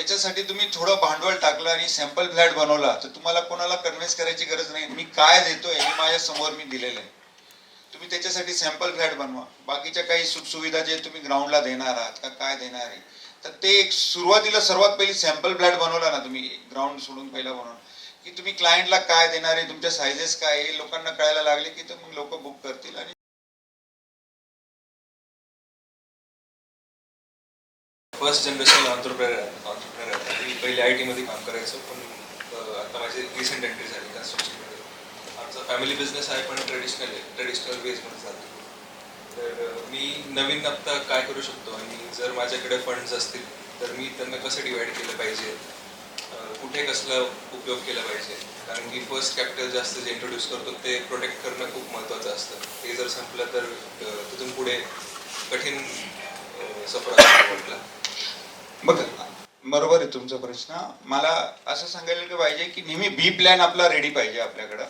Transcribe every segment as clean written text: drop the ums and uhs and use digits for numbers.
त्याच्यासाठी तुम्ही थोडं भांडवल टाकलं आणि सॅम्पल फ्लॅट बनवला तर तुम्हाला कोणाला कन्व्हिन्स करायची गरज नाही. मी काय देतोय हे माझ्या समोर मी दिलेलं आहे. तुम्ही त्याच्यासाठी सॅम्पल फ्लॅट बनवा. बाकीच्या काही सुखसुविधा जे तुम्ही ग्राउंडला देणार आहात का काय देणार आहे, तर ते एक सुरुवातीला सर्वात पहिली सॅम्पल फ्लॅट बनवला ना तुम्ही, ग्राउंड सोडून पहिला बनवून, की तुम्ही क्लायंटला काय देणार आहे, तुमच्या सायझेस काय आहे लोकांना कळायला लागले की तर मग लोक बुक करतील. आणि फर्स्ट जनरेशन ऑन्टरप्रेनर आहे. मी पहिले IT मध्ये काम करायचो, पण आता माझी रिसेंट एंट्री झाली कन्स्ट्रक्शनमध्ये. आमचा फॅमिली बिझनेस आहे, पण ट्रेडिशनल वेजमध्ये चालतो. तर मी नवीन आत्ता काय करू शकतो आणि जर माझ्याकडे फंड्स असतील तर मी त्यांना कसं डिवाइड केलं पाहिजे, कुठे कसला उपयोग केला पाहिजे. कारण की फर्स्ट कॅपिटल जास्त जे इंट्रोड्यूस करतो ते प्रोटेक्ट करणं खूप महत्त्वाचं असतं. ते जर संपलं तर तिथून पुढे कठीण सफर वाटला. बरोबर आहे तुमचा प्रश्न. मला असं सांगायला पाहिजे की नेहमी बी प्लॅन आपला रेडी पाहिजे आपल्याकडं,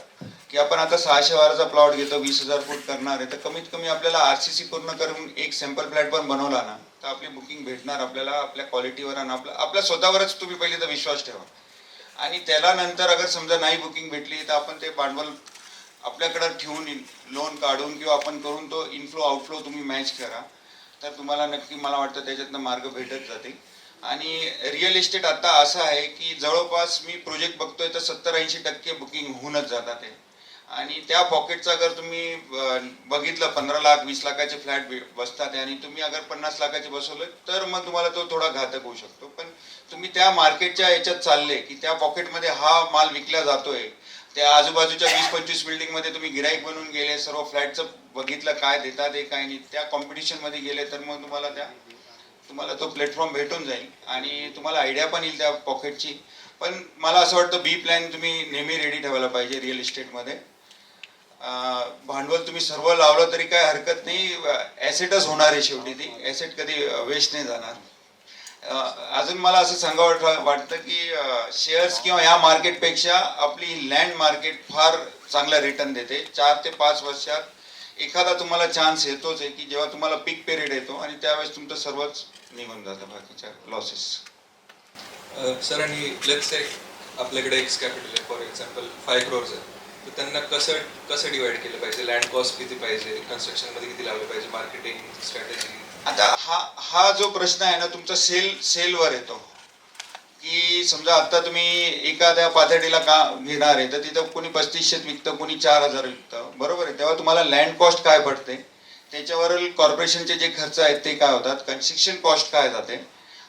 की आपण आता 600 वाराचा प्लॉट घेतो, 20,000 फूट करणार आहे, तर कमीत कमी आपल्याला RCC पूर्ण करून एक सॅम्पल फ्लॅट पण बनवला ना तर आपली बुकिंग भेटणार आपल्याला, आपल्या क्वालिटीवर आणि आपल्या स्वतःवरच तुम्ही पहिले तर विश्वास ठेवा. आणि त्याला नंतर अगर समजा नाही बुकिंग भेटली तर आपण ते भांडवल आपल्याकडं ठेवून लोन काढून किंवा आपण करून तो इनफ्लो आउटफ्लो तुम्ही मॅच करा, तर तुम्हाला नक्की मला वाटतं त्याच्यातनं मार्ग भेटत जातील. आणि रिअल इस्टेट आता असं आहे की जवळपास मी प्रोजेक्ट बघतोय तर 70-80% बुकिंग होऊनच जातात आहे. आणि त्या पॉकेटचा अगर तुम्ही बघितलं 15 लाख 20 लाखाचे फ्लॅट बसतात आणि तुम्ही अगर 50 लाखाचे बसवले तर मग तुम्हाला तो थोडा घातक होऊ शकतो. पण तुम्ही त्या मार्केटच्या याच्यात चालले की त्या पॉकेटमध्ये हा माल विकला जातोय, त्या आजूबाजूच्या 20-25 बिल्डिंगमध्ये तुम्ही गिराईक बनून गेले, सर्व फ्लॅटचं बघितलं काय देतात हे काय नाही, त्या कॉम्पिटिशनमध्ये गेले तर मग तुम्हाला तो प्लॅटफॉर्म भेटून जाईल आणि तुम्हाला आयडिया पण येईल त्या पॉकेटची. पण मला असं वाटतं बी प्लॅन तुम्ही नेहमी रेडी ठेवायला पाहिजे रिअल इस्टेटमध्ये. भांडवल तुम्ही सर्व लावलं तरी काय हरकत नाही, ॲसेटच होणार आहे शेवटी, ती ॲसेट कधी वेस्ट नाही जाणार. अजून मला असं सांगावं वाटतं की शेअर्स किंवा या मार्केटपेक्षा आपली लँड मार्केट फार चांगला रिटर्न देते. 4 ते 5 वर्षात एखादा तुम्हाला चान्स येतोच आहे की जेव्हा तुम्हाला पीक पिरियड येतो आणि त्यावेळेस तुमचं सर्वच निघून जातं बाकीच्या लॉसेस. सर, आणि लेट्स से आपल्याकडे एक्स कॅपिटल आहे, फॉर एक्झाम्पल 5 crores आहे, तर त्यांना कसं डिवाइड केलं पाहिजे, लँड कॉस्ट किती पाहिजे, कन्स्ट्रक्शनमध्ये किती लावलं पाहिजे, मार्केटिंग स्ट्रॅटेजी. आता हा जो प्रश्न आहे ना तुमचा सेलवर येतो, की समजा आता तुम्ही एखाद्या पातळीला का घेणार आहे तर तिथं कोणी 3500 विकतं, कोणी 4000 विकतं, बरोबर आहे. तेव्हा तुम्हाला लँड कॉस्ट काय पडते, त्याच्यावरील कॉर्पोरेशनचे जे खर्च आहेत ते काय होतात, कन्स्ट्रक्शन कॉस्ट काय जाते,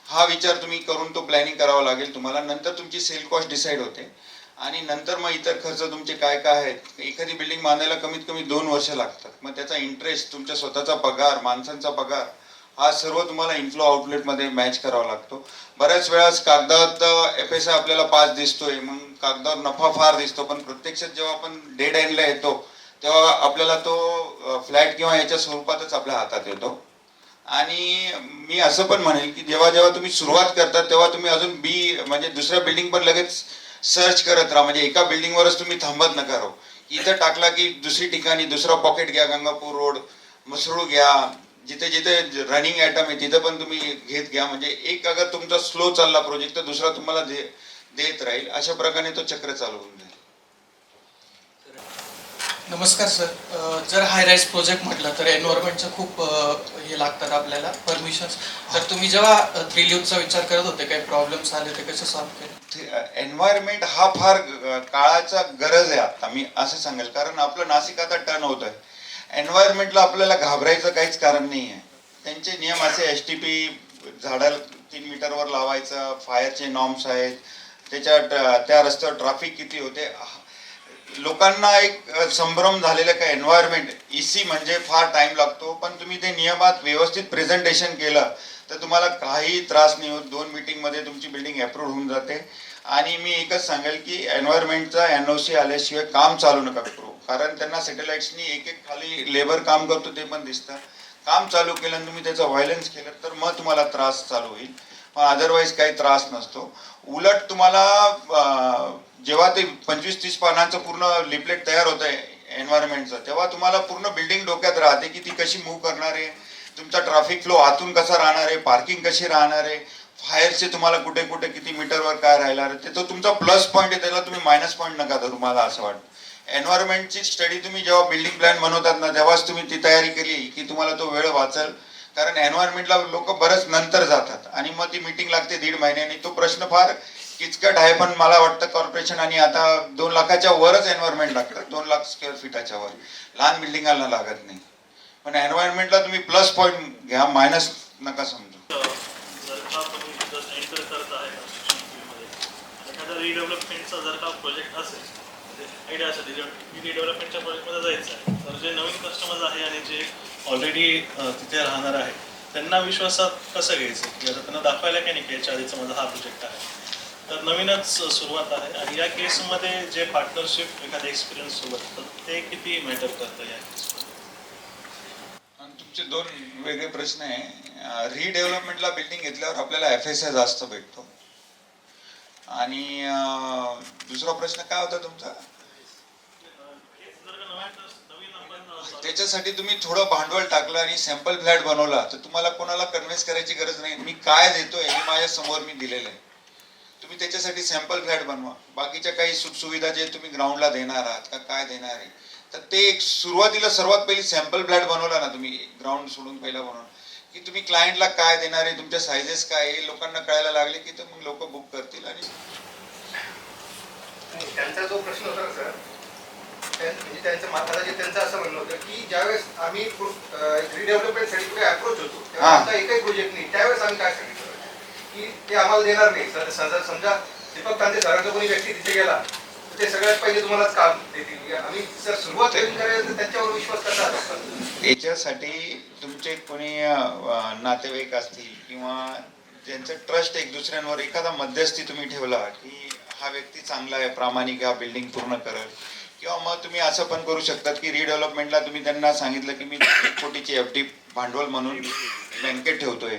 हा विचार तुम्ही करून तो प्लॅनिंग करावा लागेल तुम्हाला. नंतर तुमची सेल कॉस्ट डिसाईड होते आणि नंतर मग इतर खर्च तुमचे काय काय आहेत. एखादी बिल्डिंग बांधायला कमीत कमी 2 वर्ष लागतात. मग त्याचा इंटरेस्ट, तुमच्या स्वतःचा पगार, माणसांचा पगार, हा सर्व तुम्हाला इनफ्लो आउटलेटमध्ये मॅच करावा लागतो. बऱ्याच वेळास कागदात FSI आपल्याला 5 दिसतोय, मग कागदावर नफा फार दिसतो, पण प्रत्यक्षात जेव्हा आपण डेड एंडला येतो तेव्हा आपल्याला तो फ्लॅट किंवा याच्या स्वरूपातच आपल्या हातात येतो. आणि मी असं पण म्हणेल की जेव्हा जेव्हा तुम्ही सुरुवात करता तेव्हा तुम्ही अजून म्हणजे दुसऱ्या बिल्डिंग पण लगेच सर्च करत राहा. म्हणजे एका बिल्डिंगवरच तुम्ही थांबत नका राहू. इथं टाकला की दुसरी ठिकाणी दुसरा पॉकेट घ्या, गंगापूर रोड, मसरूळ घ्या, जिथे जिथे रनिंग आयटम आहे तिथं पण तुम्ही घेत घ्या. म्हणजे एक अगर तुमचा स्लो चालला प्रोजेक्ट तर दुसरा तुम्हाला देत राहील. अशा प्रकारे तो चक्र चालू होऊन जाईल. नमस्कार सर. जर हाय राईज प्रोजेक्ट म्हटलं तर एन्व्हायरमेंटचं खूप हे लागतात आपल्याला परमिशन्स. तर तुम्ही जेव्हा 3 विचार करत होते काही प्रॉब्लेम्स आले ते कसे सॉल्व्ह केले? एन्व्हायरमेंट हा फार काळाचा गरज आहे आता, मी असं सांगेल. कारण आपलं नाशिक आता टर्न होत आहे. एन्व्हायरमेंटला आपल्याला घाबरायचं काहीच कारण नाही आहे. त्यांचे नियम असे, STP झाडाला 3 मीटरवर लावायचं, फायरचे नॉर्म्स आहेत, त्या रस्त्यावर ट्रॅफिक किती होते. लोकांना एक संभ्रम झालेला का एन्व्हायरमेंट EC म्हणजे फार टाइम लागतो, पण तुम्ही ते नियमात व्यवस्थित प्रेझेंटेशन केलं तर तुम्हाला काही त्रास नाही होत. 2 मीटिंगमध्ये तुमची बिल्डिंग अप्रूव्ह होऊन जाते. आणि मी एकच सांगेल की एन्व्हायरमेंटचा NOC आल्याशिवाय काम चालू नका करू. कारण त्यांना सॅटेलाइट्सनी एक खाली लेबर काम करतो ते पण दिसतं. काम चालू केलं आणि तुम्ही त्याचं व्हायलन्स केलं तर मग तुम्हाला त्रास चालू होईल, पण अदरवाईज काही त्रास नसतो. उलट तुम्हाला जेव्हा ते 25-30 पानांचं पूर्ण लिपलेट तयार होत आहे एन्व्हायरमेंटचं, तेव्हा तुम्हाला पूर्ण बिल्डिंग डोक्यात राहते की ती कशी मूव्ह करणार आहे, तुमचा ट्रॅफिक फ्लो आतून कसा राहणार आहे, पार्किंग कशी राहणार आहे, फायरचे तुम्हाला कुठे कुठे किती मीटरवर काय राहिला ते तो तुमचा प्लस पॉईंट आहे, त्याला तुम्ही मायनस पॉईंट नका धरू. मला असं वाटतं एन्व्हायरमेंटची स्टडी तुम्ही जेव्हा बिल्डिंग प्लॅन बनवतात ना तेव्हाच तुम्ही ती तयारी केली की तुम्हाला तो वेळ वाचेल. कारण एन्व्हायरमेंटला लोक बरंच नंतर जातात आणि मग ती मीटिंग लागते 1.5 महिन्यानी. तो प्रश्न फार किचकट आहे, पण मला वाटतं कॉर्पोरेशन आणि आता 2 लाखाच्या वरच एन्व्हायरमेंट लागतात, 2 लाख स्क्वेअर फीटाच्या वर. लहान बिल्डिंगाला लागत नाही. पण एन्व्हायरमेंटला तुम्ही प्लस पॉईंट घ्या, मायनस नका समजू. जर का तुम्ही जर एंटर करत आहे कन्स्ट्रक्शन फील्डमध्ये, एखादा रिडेव्हलपमेंटचा जर का प्रोजेक्ट असेल, म्हणजे आयडिया असेल की रिडेव्हलपमेंटच्या प्रोजेक्टमध्ये जायचं आहे, तर जे नवीन कस्टमर्स आहे आणि जे ऑलरेडी तिथे राहणार आहे त्यांना विश्वासात कसं घ्यायचं की आता त्यांना दाखवायला काय नाही की याच्या आधीचा माझा हा प्रोजेक्ट आहे, तर नवीनच सुरुवात आहे. आणि या केसमध्ये जे पार्टनरशिप एखाद्या एक्सपिरियन्स सोबत, तर ते किती मॅटर करतं या केसमध्ये? आणि तुमचे 2 वेगळे प्रश्न आहे. रिडेव्हलपमेंटला बिल्डिंग घेतल्यावर आपल्याला FSI जास्त भेटतो. आणि दुसरा प्रश्न काय होता तुमचा? त्याच्यासाठी तुम्ही थोडं भांडवल टाकलं आणि सॅम्पल फ्लॅट बनवला तर तुम्हाला कोणाला कन्व्हिन्स करायची गरज नाही. मी काय देतोय हे माझ्या समोर मी दिलेलं आहे. तुम्ही त्याच्यासाठी सॅम्पल फ्लॅट बनवा. बाकीच्या काही सुखसुविधा जे तुम्ही ग्राउंडला देणार आहात का काय देणार आहे, तर ते एक सुरुवातीला सर्वात पहिली सॅम्पल फ्लॅट बनवला ना तुम्ही, ग्राउंड सोडून पहिला बनवला की तुम्ही क्लायंटला काय देणार आहे, तुमच्या सायझेस काय आहे लोकांना कळायला लागले की तर मग लोक बुक करतील. आणि त्यांचा जो प्रश्न होता ना सर, म्हणजे त्यांचं असं म्हणणं होतं की ज्यावेळेस आम्ही रिडेव्हलपमेंटसाठी कुठे अप्रोच होतो तेव्हा आमचा एकही प्रोजेक्ट नाही, त्यावेळेस आम्ही काय सांगितलं की ते आम्हाला देणार नाही. समजा दीपक तांदे सरांचा कोणी व्यक्ती तिथे गेला तर ते सगळ्यात पहिले तुम्हालाच काम देतील. आम्ही जर सुरुवात करायला तर त्यांच्यावर विश्वास कसा असतो? याच्यासाठी तुमचे कोणी नातेवाईक असतील किंवा ज्यांचं ट्रस्ट एक दुसऱ्यांवर, एखादा मध्यस्थी तुम्ही ठेवला की हा व्यक्ती चांगला आहे, प्रामाणिक, हा बिल्डिंग पूर्ण करेल. किंवा मग तुम्ही असं पण करू शकतात की रिडेव्हलपमेंटला तुम्ही त्यांना सांगितलं की मी 1 कोटीची FD भांडवल म्हणून बँकेत ठेवतोय,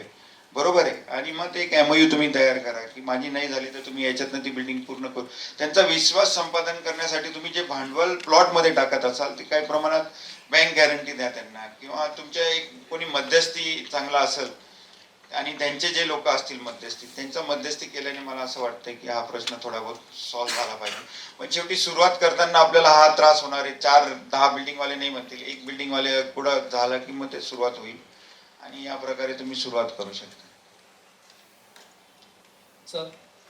बरोबर आहे. आणि मग ते एक MOU तुम्ही तयार करा की माझी नाही झाली तर तुम्ही याच्यातनं ती बिल्डिंग पूर्ण करू. त्यांचा विश्वास संपादन करण्यासाठी तुम्ही जे भांडवल प्लॉटमध्ये टाकत असाल ते काही प्रमाणात बँक गॅरंटी द्या त्यांना. किंवा तुमच्या एक कोणी मध्यस्थी चांगला असेल आणि त्यांचे जे लोक असतील मध्यस्थी, त्यांचा मध्यस्थी केल्याने मला असं वाटतं की हा प्रश्न थोडा बहुत सॉल्व्ह झाला पाहिजे. पण शेवटी सुरुवात करताना आपल्याला हा त्रास होणार आहे. 4-10 बिल्डिंगवाले नाही म्हणतील, 1 बिल्डिंगवाले पुढं झालं की मग ते सुरुवात होईल. आणि या प्रकारे तुम्ही सुरुवात करू शकता. सर